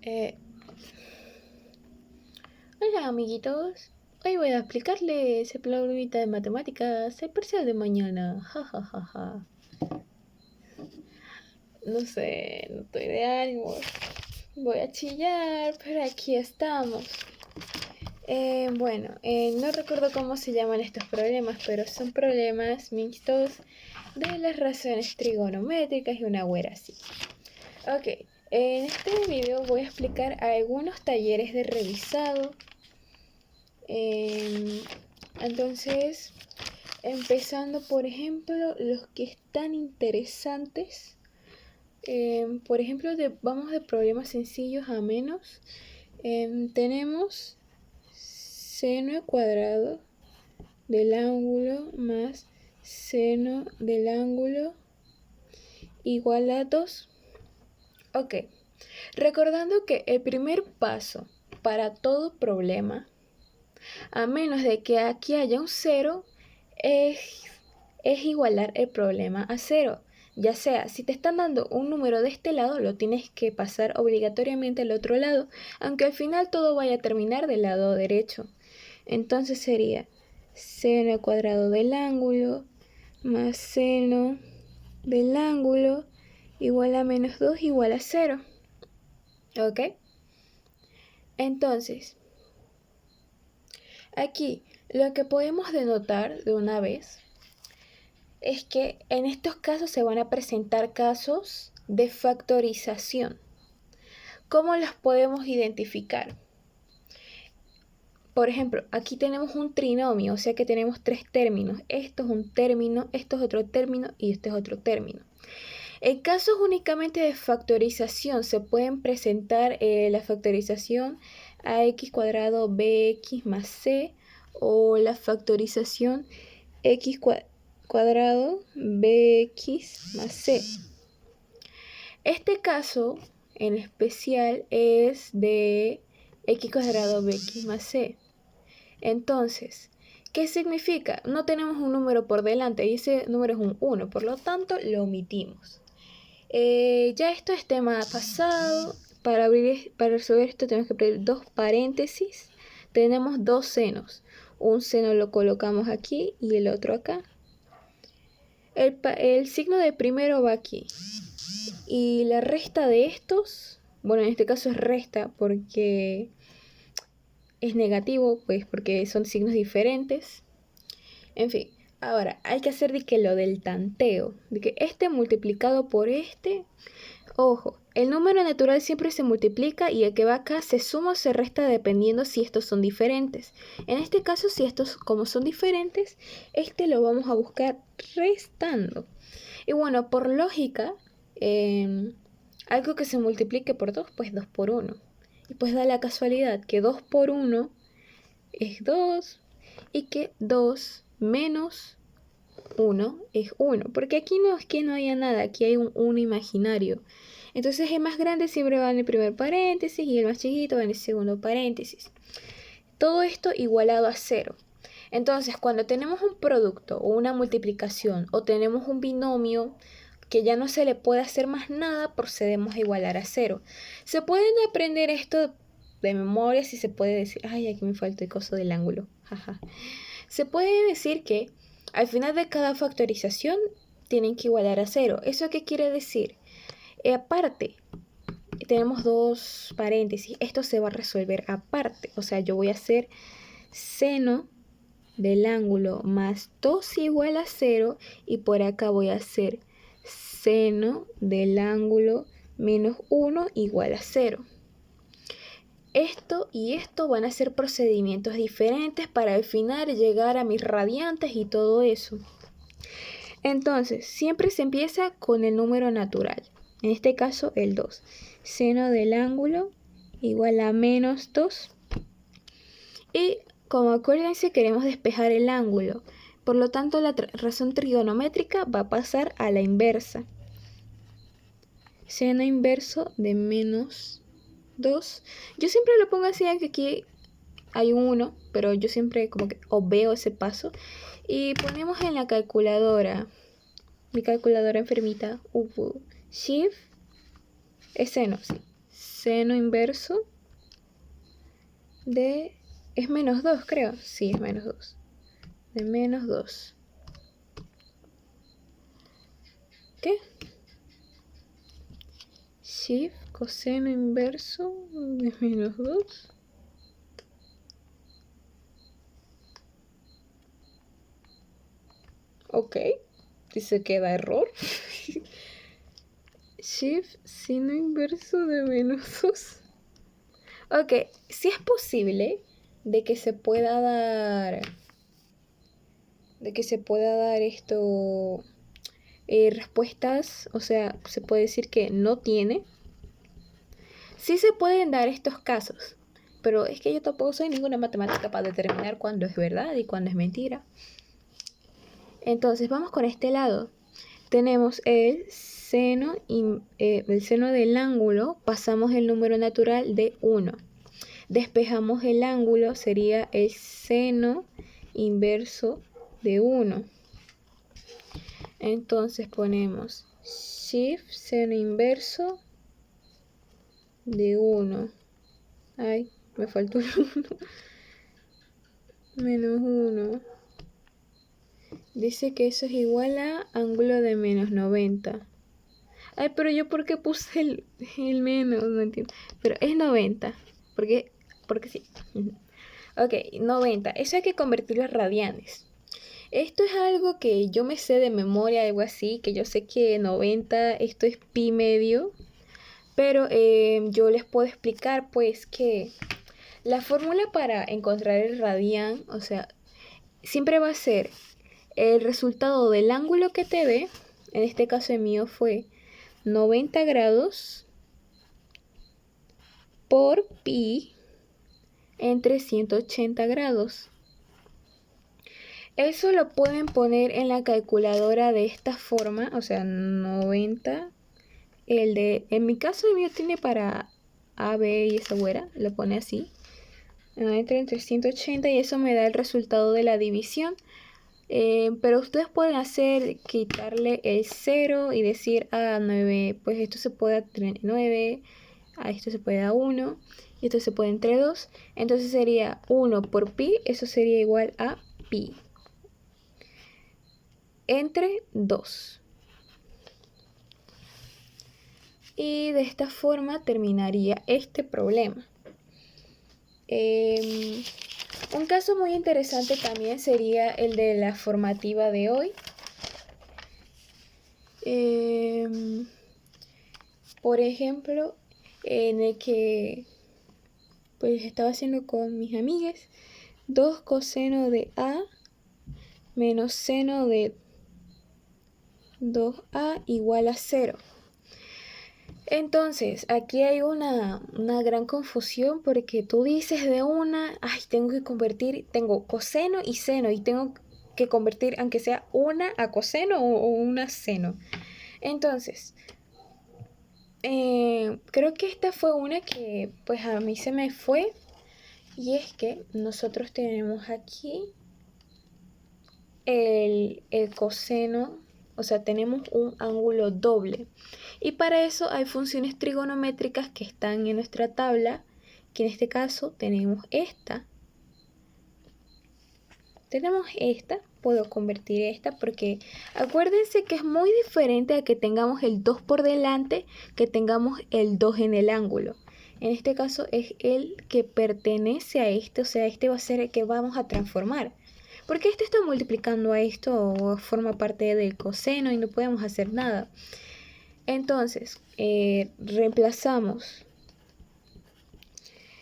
Eh, Hola amiguitos, hoy voy a explicarles el problemita de matemáticas, el parcial de mañana, ja ja ja ja. No sé, no estoy de ánimo, voy a chillar, pero aquí estamos. No recuerdo cómo se llaman estos problemas, pero son problemas mixtos de las razones trigonométricas y una güera así. Ok, en este video voy a explicar algunos talleres de revisado. Entonces, empezando por ejemplo los que están interesantes. Por ejemplo, vamos de problemas sencillos a menos. Tenemos seno al cuadrado del ángulo más seno del ángulo igual a 2. Ok, recordando que el primer paso para todo problema, a menos de que aquí haya un 0, es igualar el problema a 0. Ya sea, si te están dando un número de este lado, lo tienes que pasar obligatoriamente al otro lado, aunque al final todo vaya a terminar del lado derecho. Entonces sería seno al cuadrado del ángulo más seno del ángulo igual a menos 2 igual a 0. ¿Ok? Entonces, aquí lo que podemos denotar de una vez es que en estos casos se van a presentar casos de factorización. ¿Cómo los podemos identificar? Por ejemplo, aquí tenemos un trinomio, o sea que tenemos tres términos. Esto es un término, esto es otro término y este es otro término. En casos únicamente de factorización se pueden presentar la factorización ax cuadrado bx más c o la factorización x cuadrado bx más c. Este caso en especial es de x cuadrado bx más c. Entonces, ¿qué significa? No tenemos un número por delante y ese número es un 1, por lo tanto lo omitimos. Ya esto es tema pasado. Para resolver esto tenemos que abrir dos paréntesis. Tenemos dos senos. Un seno lo colocamos aquí y el otro acá. El signo de primero va aquí. Y la resta de estos, bueno, en este caso es resta porque es negativo, pues porque son signos diferentes. En fin, ahora hay que hacer de que lo del tanteo, de que este multiplicado por este. Ojo, el número natural siempre se multiplica y el que va acá se suma o se resta dependiendo si estos son diferentes. En este caso, si estos como son diferentes, este lo vamos a buscar restando. Y bueno, por lógica, algo que se multiplique por 2, pues 2 por 1. Y pues da la casualidad que 2 por 1 es 2 y que 2 menos 1 es 1. Porque aquí no es que no haya nada, aquí hay un 1 imaginario. Entonces el más grande siempre va en el primer paréntesis y el más chiquito va en el segundo paréntesis. Todo esto igualado a 0. Entonces cuando tenemos un producto o una multiplicación o tenemos un binomio que ya no se le puede hacer más nada, procedemos a igualar a 0. Se pueden aprender esto de memoria, si se puede decir, ay, aquí me falta el coso del ángulo. Se puede decir que al final de cada factorización tienen que igualar a 0. ¿Eso qué quiere decir? Aparte, tenemos dos paréntesis. Esto se va a resolver aparte. O sea, yo voy a hacer seno del ángulo más 2 igual a 0 y por acá voy a hacer seno del ángulo menos 1 igual a 0. Esto y esto van a ser procedimientos diferentes para al final llegar a mis radiantes y todo eso. Entonces, siempre se empieza con el número natural. En este caso, el 2. Seno del ángulo igual a menos 2. Y como acuérdense, queremos despejar el ángulo. Por lo tanto, la razón trigonométrica va a pasar a la inversa. Seno inverso de menos 2. Yo siempre lo pongo así, aunque aquí hay un 1, pero yo siempre como que obveo ese paso. Y ponemos en la calculadora, mi calculadora enfermita, Shift, es seno, sí. seno inverso de... Es menos 2, creo. Sí, es menos 2. De menos 2. ¿Qué? Shift coseno inverso de menos 2. Ok. Dice que da error. Shift seno inverso de menos 2. Ok, si es posible de que se pueda dar... esto... respuestas, o sea, se puede decir que no tiene. Sí se pueden dar estos casos, pero es que yo tampoco soy ninguna matemática para determinar cuándo es verdad y cuándo es mentira. Entonces vamos con este lado. Tenemos el seno del ángulo, pasamos el número natural de 1. Despejamos el ángulo, sería el seno inverso de 1. Entonces ponemos shift seno inverso de 1. Ay, me faltó el 1. Menos 1. Dice que eso es igual a ángulo de menos 90. Ay, pero yo ¿por qué puse el menos? No entiendo. Pero es 90. Porque sí. Ok, 90. Eso hay que convertirlo a radianes. Esto es algo que yo me sé de memoria, algo así, que yo sé que 90, esto es pi medio. Pero yo les puedo explicar pues que la fórmula para encontrar el radián, o sea, siempre va a ser el resultado del ángulo que te dé. En este caso el mío fue 90 grados por pi entre 180 grados. Eso lo pueden poner en la calculadora de esta forma, o sea, 90. En mi caso el mío tiene para A, B y esa güera, lo pone así. 90 entre 180 y eso me da el resultado de la división. Pero ustedes pueden quitarle el 0 y decir a 9, pues esto se puede entre 9, a esto se puede dar 1 y esto se puede entre 2. Entonces sería 1 por pi, eso sería igual a pi entre 2. Y de esta forma terminaría este problema. Un caso muy interesante también sería el de la formativa de hoy. Por ejemplo, en el que pues estaba haciendo con mis amigas 2 coseno de A menos seno de 2A igual a 0. Entonces, aquí hay una gran confusión porque tú dices de una, ay, tengo coseno y seno y tengo que convertir aunque sea una a coseno o una a seno. Entonces, creo que esta fue una que pues a mí se me fue, y es que nosotros tenemos aquí el coseno, o sea, tenemos un ángulo doble. Y para eso hay funciones trigonométricas que están en nuestra tabla, que en este caso tenemos esta. Puedo convertir esta porque acuérdense que es muy diferente a que tengamos el 2 por delante, que tengamos el 2 en el ángulo. En este caso es el que pertenece a este, o sea, este va a ser el que vamos a transformar. Porque este está multiplicando a esto o forma parte del coseno y no podemos hacer nada. Entonces, reemplazamos.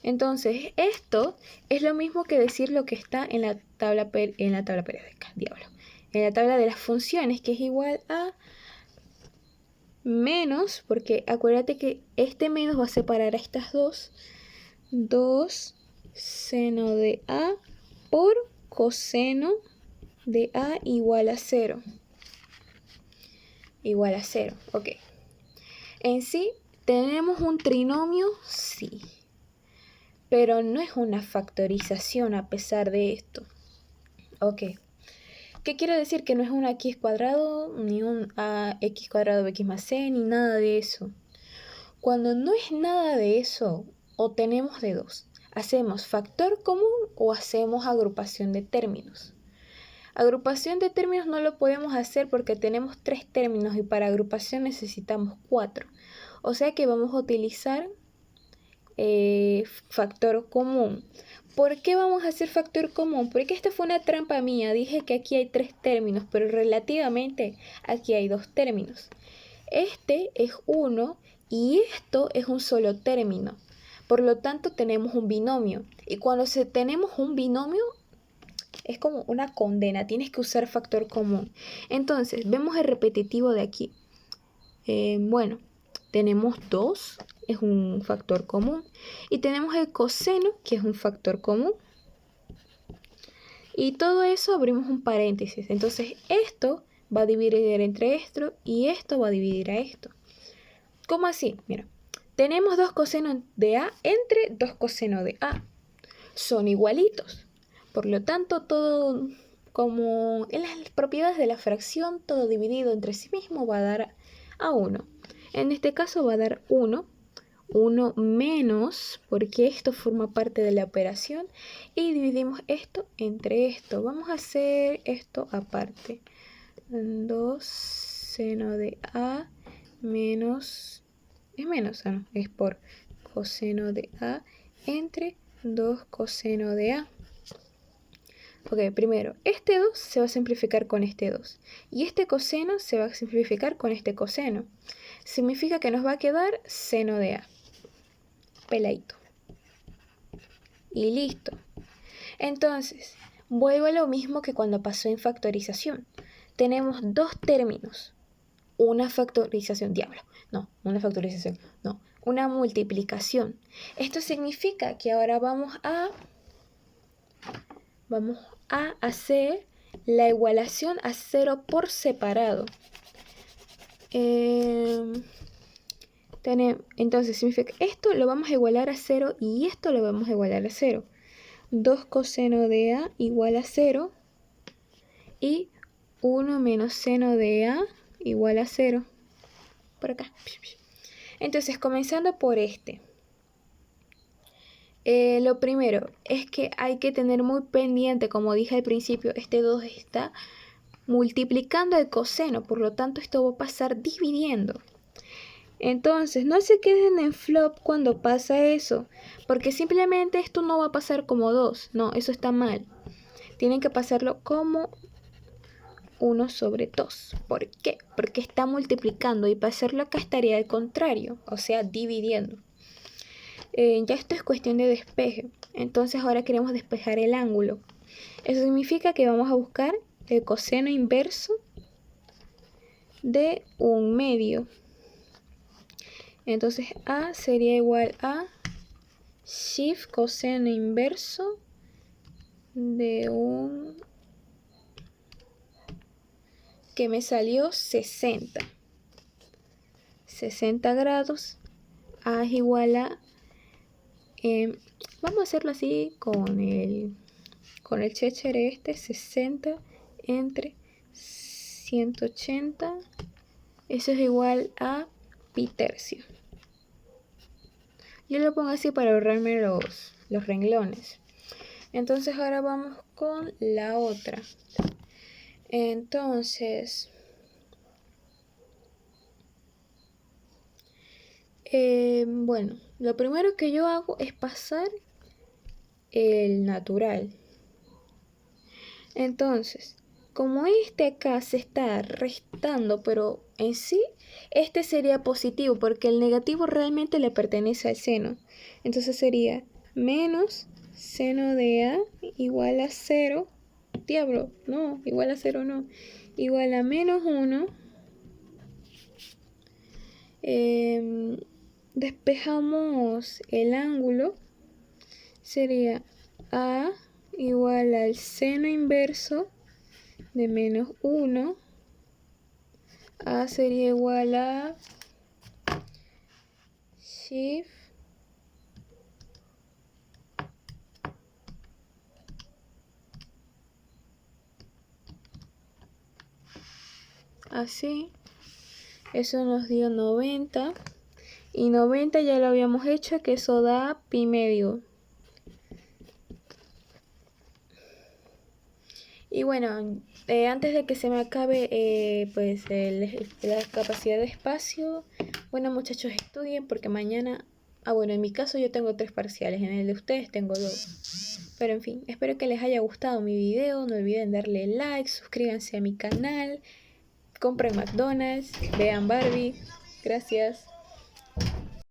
Entonces, esto es lo mismo que decir lo que está en la tabla periódica, diablo. En la tabla de las funciones, que es igual a menos, porque acuérdate que este menos va a separar a estas dos. 2 seno de A por coseno de A igual a 0. Igual a 0, ok. En sí, ¿tenemos un trinomio? Sí. Pero no es una factorización a pesar de esto. Ok. ¿Qué quiere decir? Que no es un x cuadrado, ni un ax cuadrado x más c, ni nada de eso. Cuando no es nada de eso, o tenemos de dos, ¿hacemos factor común o hacemos agrupación de términos? Agrupación de términos no lo podemos hacer porque tenemos 3 términos y para agrupación necesitamos 4. O sea que vamos a utilizar factor común. ¿Por qué vamos a hacer factor común? Porque esta fue una trampa mía. Dije que aquí hay 3 términos, pero relativamente aquí hay 2 términos. Este es 1 y esto es un solo término. Por lo tanto tenemos un binomio. Y cuando tenemos un binomio es como una condena. Tienes que usar factor común. Entonces vemos el repetitivo de aquí. Bueno, tenemos 2, es un factor común. Y tenemos el coseno, que es un factor común. Y todo eso abrimos un paréntesis. Entonces esto va a dividir entre esto y esto va a dividir a esto. ¿Cómo así? Mira, tenemos 2 cosenos de A entre 2 cosenos de A. Son igualitos. Por lo tanto, todo como en las propiedades de la fracción, todo dividido entre sí mismo va a dar a 1. En este caso va a dar 1 menos, porque esto forma parte de la operación, y dividimos esto entre esto. Vamos a hacer esto aparte. 2 seno de A menos, es menos, no, es por coseno de A entre 2 coseno de A. Ok, primero, este 2 se va a simplificar con este 2. Y este coseno se va a simplificar con este coseno. Significa que nos va a quedar seno de A. Peladito. Y listo. Entonces, vuelvo a lo mismo que cuando pasó en factorización. Tenemos 2 términos. Una factorización, diablo. No, una factorización. No, una multiplicación. Esto significa que ahora vamos a hacer la igualación a 0 por separado. Entonces significa que esto lo vamos a igualar a 0 y esto lo vamos a igualar a 0. 2 coseno de A igual a 0 y 1 menos seno de A igual a 0. Por acá. Entonces, comenzando por este. Lo primero es que hay que tener muy pendiente, como dije al principio, este 2 está multiplicando el coseno, por lo tanto esto va a pasar dividiendo. Entonces, no se queden en flop cuando pasa eso, porque simplemente esto no va a pasar como 2, no, eso está mal. Tienen que pasarlo como 1 sobre 2. ¿Por qué? Porque está multiplicando y para hacerlo acá estaría al contrario, o sea, dividiendo. Ya esto es cuestión de despeje. Entonces ahora queremos despejar el ángulo. Eso significa que vamos a buscar el coseno inverso de 1/2. Entonces A sería igual a shift coseno inverso de 1, que me salió 60. 60 grados. A es igual a vamos a hacerlo así con el chéchere este, 60 entre 180, eso es igual a pi tercio. Yo lo pongo así para ahorrarme los renglones. Entonces ahora vamos con la otra. Entonces, bueno, lo primero que yo hago es pasar el natural. Entonces, como este acá se está restando, pero en sí este sería positivo porque el negativo realmente le pertenece al seno. Entonces sería menos seno de A igual a 0. Diablo, no, igual a 0 no. Igual a menos 1. Despejamos el ángulo. Sería A igual al seno inverso de menos 1. A sería igual a shift así. Eso nos dio 90. Y 90 ya lo habíamos hecho, que eso da pi medio. Y bueno, antes de que se me acabe pues la capacidad de espacio, bueno muchachos, estudien porque mañana, bueno, en mi caso yo tengo 3 parciales, en el de ustedes tengo 2. Pero en fin, espero que les haya gustado mi video, no olviden darle like, suscríbanse a mi canal, compren McDonald's, vean Barbie. Gracias.